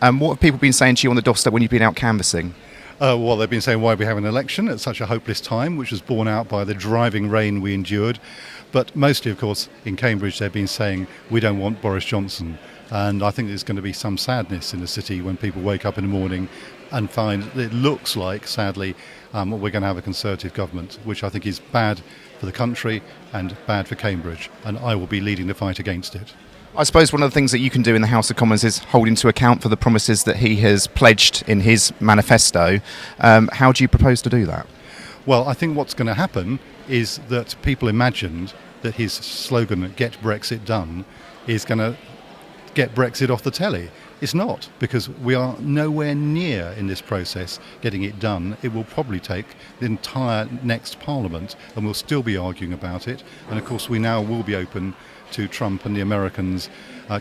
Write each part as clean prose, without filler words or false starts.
What have people been saying to you on the doorstep when you've been out canvassing? Well, they've been saying why we have an election at such a hopeless time, which was borne out by the driving rain we endured. But mostly, of course, in Cambridge, they've been saying we don't want Boris Johnson. And I think there's going to be some sadness in the city when people wake up in the morning and find that it looks like, sadly, we're going to have a Conservative government, which I think is bad for the country and bad for Cambridge. And I will be leading the fight against it. I suppose one of the things that you can do in the House of Commons is hold into account for the promises that he has pledged in his manifesto. How do you propose to do that? Well, I think what's going to happen is that people imagined that his slogan, "Get Brexit Done," is going to get Brexit off the telly. It's not, because we are nowhere near in this process getting it done. It will probably take the entire next Parliament, and we'll still be arguing about it. And of course, we now will be open to Trump and the Americans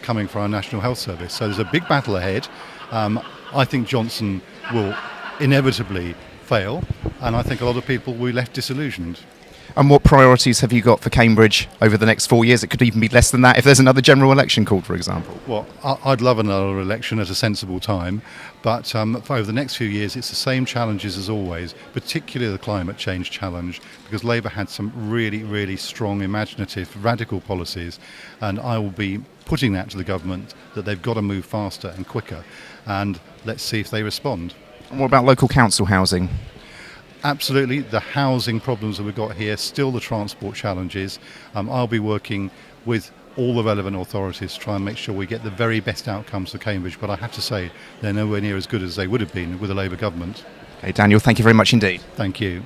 coming for our National Health Service. So there's a big battle ahead. I think Johnson will inevitably fail, and I think a lot of people will be left disillusioned. And what priorities have you got for Cambridge over the next 4 years? It could even be less than that if there's another general election called, for example. Well, I'd love another election at a sensible time, but for over the next few years it's the same challenges as always, particularly the climate change challenge, because Labour had some really, really strong, imaginative, radical policies, and I will be putting that to the government that they've got to move faster and quicker, and let's see if they respond. And what about local council housing? Absolutely, the housing problems that we've got here, still the transport challenges. I'll be working with all the relevant authorities to try and make sure we get the very best outcomes for Cambridge, but I have to say they're nowhere near as good as they would have been with a Labour government. Okay, Daniel, thank you very much indeed. Thank you.